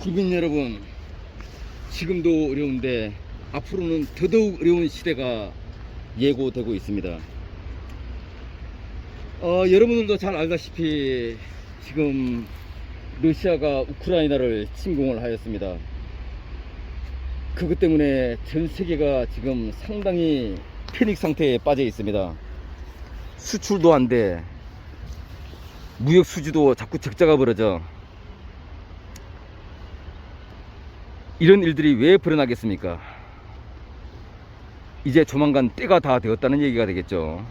국민 여러분, 지금도 어려운데 앞으로는 더더욱 어려운 시대가 예고되고 있습니다. 여러분들도 잘 알다시피 지금 러시아가 우크라이나를 침공을 하였습니다. 그것 때문에 전 세계가 지금 상당히 패닉 상태에 빠져 있습니다. 수출도 안 돼, 무역 수지도 자꾸 적자가 벌어져. 이런 일들이 왜 벌어나겠습니까? 이제 조만간 때가 다 되었다는 얘기가 되겠죠.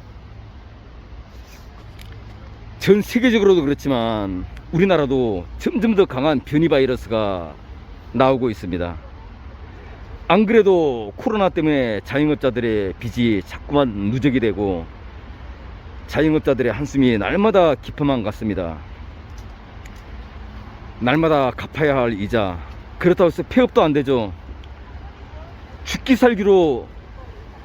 전 세계적으로도 그렇지만 우리나라도 점점 더 강한 변이 바이러스가 나오고 있습니다. 안 그래도 코로나 때문에 자영업자들의 빚이 자꾸만 누적이 되고 자영업자들의 한숨이 날마다 깊어만 갔습니다. 날마다 갚아야 할 이자, 그렇다고 해서 폐업도 안 되죠. 죽기 살기로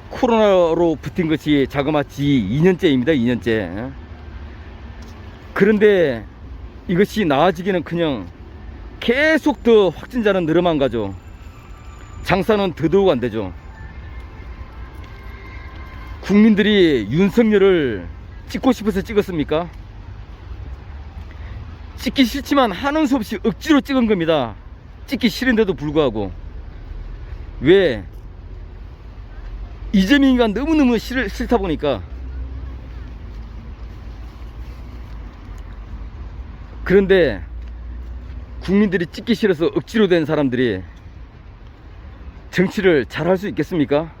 코로나로 버틴 것이 자그마치 2년째입니다. 2년째. 그런데 이것이 나아지기는커녕 계속 더 확진자는 늘어만 가죠. 장사는 더더욱 안 되죠. 국민들이 윤석열을 찍고 싶어서 찍었습니까? 찍기 싫지만 하는 수 없이 억지로 찍은 겁니다. 찍기 싫은데도 불구하고. 왜? 이재명이가 너무너무 싫다 보니까. 그런데 국민들이 찍기 싫어서 억지로 된 사람들이 정치를 잘 할 수 있겠습니까?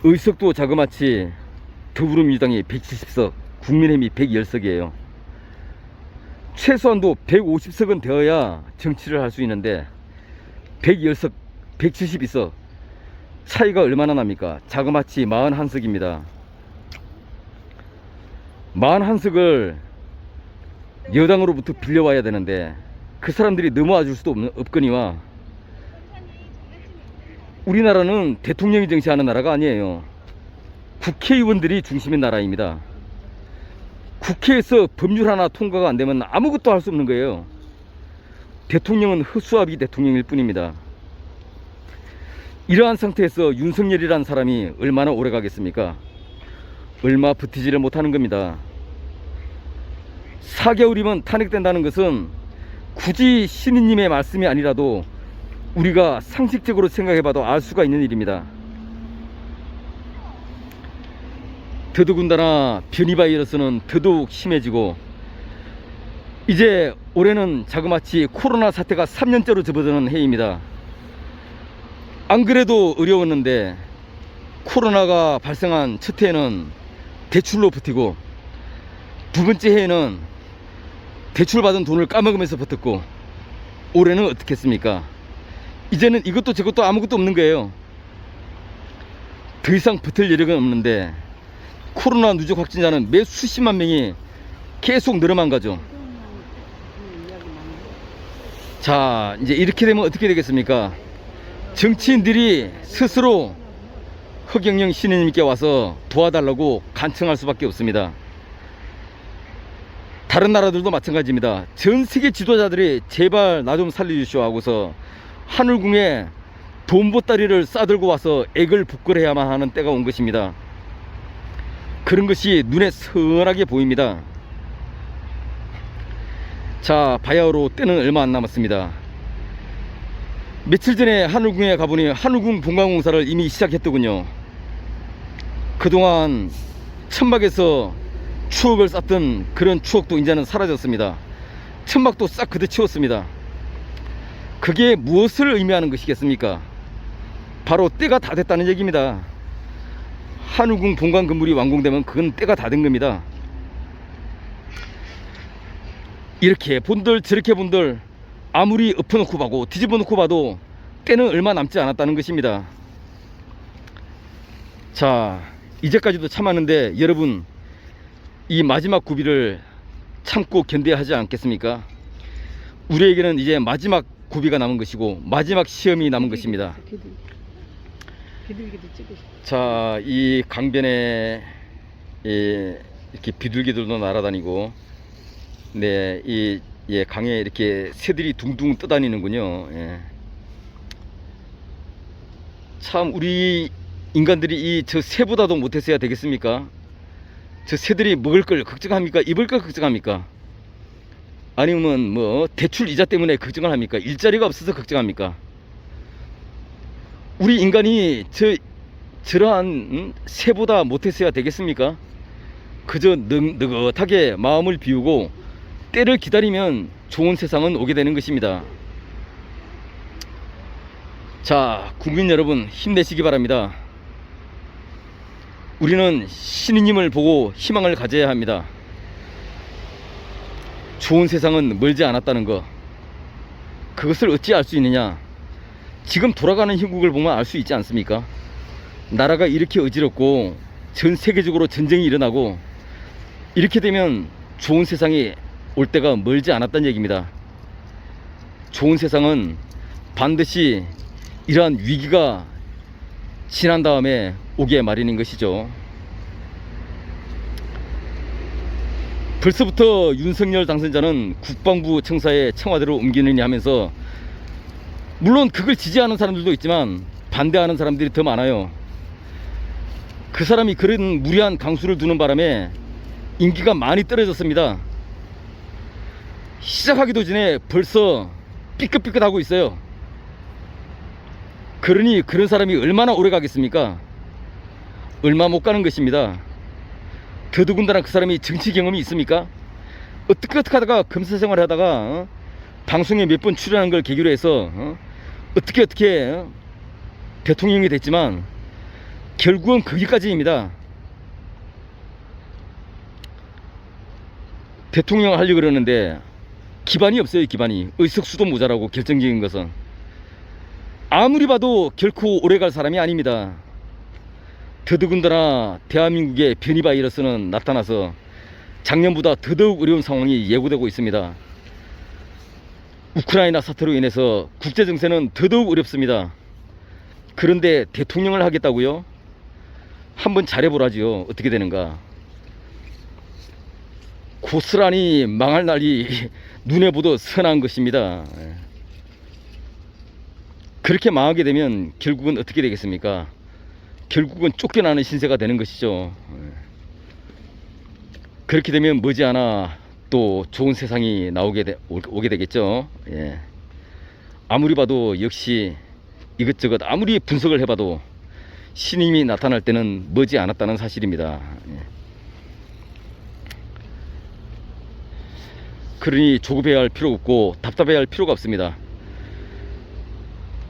의석도 자그마치 더불어민주당이 170석, 국민의힘이 110석이에요. 최소한도 150석은 되어야 정치를 할 수 있는데 110석, 172석 차이가 얼마나 납니까? 자그마치 41석입니다. 41석을 여당으로부터 빌려와야 되는데 그 사람들이 넘어와 줄 수도 없거니와 우리나라는 대통령이 정치하는 나라가 아니에요. 국회의원들이 중심인 나라입니다. 국회에서 법률 하나 통과가 안 되면 아무것도 할 수 없는 거예요. 대통령은 허수아비 대통령일 뿐입니다. 이러한 상태에서 윤석열이라는 사람이 얼마나 오래 가겠습니까? 얼마 버티지를 못하는 겁니다. 4개월이면 탄핵된다는 것은 굳이 신인님의 말씀이 아니라도 우리가 상식적으로 생각해봐도 알 수가 있는 일입니다. 더더군다나 변이 바이러스는 더더욱 심해지고 이제 올해는 자그마치 코로나 사태가 3년째로 접어드는 해입니다. 안 그래도 어려웠는데 코로나가 발생한 첫 해에는 대출로 버티고 두 번째 해에는 대출받은 돈을 까먹으면서 버텼고 올해는 어떻게 했습니까? 이제는 이것도 저것도 아무것도 없는 거예요. 더 이상 버틸 여력은 없는데 코로나 누적 확진자는 매 수십만 명이 계속 늘어만 가죠. 자, 이제 이렇게 되면 어떻게 되겠습니까? 정치인들이 스스로 허경영 신우님께 와서 도와달라고 간청할 수밖에 없습니다. 다른 나라들도 마찬가지입니다. 전 세계 지도자들이 제발 나 좀 살려주시오 하고서 하늘궁에 돈보따리를 싸들고 와서 액을 복걸해야만 하는 때가 온 것입니다. 그런 것이 눈에 선하게 보입니다. 자, 바야흐로 때는 얼마 안 남았습니다. 며칠 전에 하늘궁에 가보니 하늘궁 본관공사를 이미 시작했더군요. 그동안 천막에서 추억을 쌓던 그런 추억도 이제는 사라졌습니다. 천막도 싹 걷어치웠습니다. 그게 무엇을 의미하는 것이겠습니까? 바로 때가 다 됐다는 얘기입니다. 한우궁 본관 건물이 완공되면 그건 때가 다 된 겁니다. 이렇게 본들 저렇게 본들 아무리 엎어놓고 봐도 뒤집어 놓고 봐도 때는 얼마 남지 않았다는 것입니다. 자, 이제까지도 참았는데 여러분, 이 마지막 고비를 참고 견뎌야 하지 않겠습니까? 우리에게는 이제 마지막 고비가 남은 것이고 마지막 시험이 남은 것입니다. 자, 이 강변에 이렇게 비둘기들도 날아다니고, 네, 이 예, 강에 이렇게 새들이 둥둥 떠다니는군요. 예. 참 우리 인간들이 이 저 새보다도 못했어야 되겠습니까? 저 새들이 먹을 걸 걱정합니까? 입을 걸 걱정합니까? 아니면 뭐 대출 이자 때문에 걱정을 합니까? 일자리가 없어서 걱정합니까? 우리 인간이 저러한 새보다 못했어야 되겠습니까? 그저 느긋하게 마음을 비우고 때를 기다리면 좋은 세상은 오게 되는 것입니다. 자, 국민 여러분 힘내시기 바랍니다. 우리는 신이님을 보고 희망을 가져야 합니다. 좋은 세상은 멀지 않았다는 것, 그것을 어찌 알 수 있느냐? 지금 돌아가는 형국을 보면 알 수 있지 않습니까? 나라가 이렇게 어지럽고 전 세계적으로 전쟁이 일어나고 이렇게 되면 좋은 세상이 올 때가 멀지 않았다는 얘기입니다. 좋은 세상은 반드시 이러한 위기가 지난 다음에 오기에 마련인 것이죠. 벌써부터 윤석열 당선자는 국방부 청사에 청와대로 옮기느냐 하면서, 물론 그걸 지지하는 사람들도 있지만 반대하는 사람들이 더 많아요. 그 사람이 그런 무리한 강수를 두는 바람에 인기가 많이 떨어졌습니다. 시작하기도 전에 벌써 삐끗삐끗하고 있어요. 그러니 그런 사람이 얼마나 오래 가겠습니까? 얼마 못 가는 것입니다. 더더군다나 그 사람이 정치 경험이 있습니까? 어떻게 하다가 검사 생활을 하다가 방송에 몇 번 출연한 걸 계기로 해서 어떻게 대통령이 됐지만 결국은 거기까지입니다. 대통령 하려고 그러는데 기반이 없어요. 기반이. 의석수도 모자라고. 결정적인 것은 아무리 봐도 결코 오래갈 사람이 아닙니다. 더더군다나 대한민국의 변이 바이러스는 나타나서 작년보다 더더욱 어려운 상황이 예고되고 있습니다. 우크라이나 사태로 인해서 국제정세는 더더욱 어렵습니다. 그런데 대통령을 하겠다고요? 한번 잘해보라지요. 어떻게 되는가. 고스란히 망할 날이 눈에 보도 선한 것입니다. 그렇게 망하게 되면 결국은 어떻게 되겠습니까? 결국은 쫓겨나는 신세가 되는 것이죠. 그렇게 되면 머지않아 또 좋은 세상이 오게 되겠죠. 예. 아무리 봐도 역시 이것저것 아무리 분석을 해봐도 신임이 나타날 때는 머지않았다는 사실입니다. 예. 그러니 조급해야 할 필요 없고 답답해야 할 필요가 없습니다.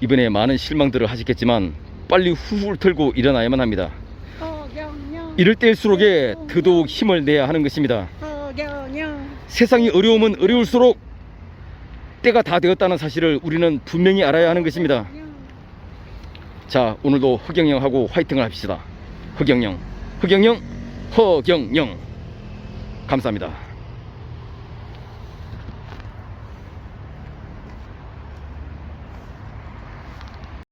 이번에 많은 실망들을 하셨겠지만 빨리 후후를 털고 일어나야만 합니다. 이럴 때일수록에 더더욱 힘을 내야 하는 것입니다. 세상이 어려우면 어려울수록 때가 다 되었다는 사실을 우리는 분명히 알아야 하는 것입니다. 자, 오늘도 허경영하고 화이팅을 합시다. 허경영, 허경영, 허경영. 감사합니다.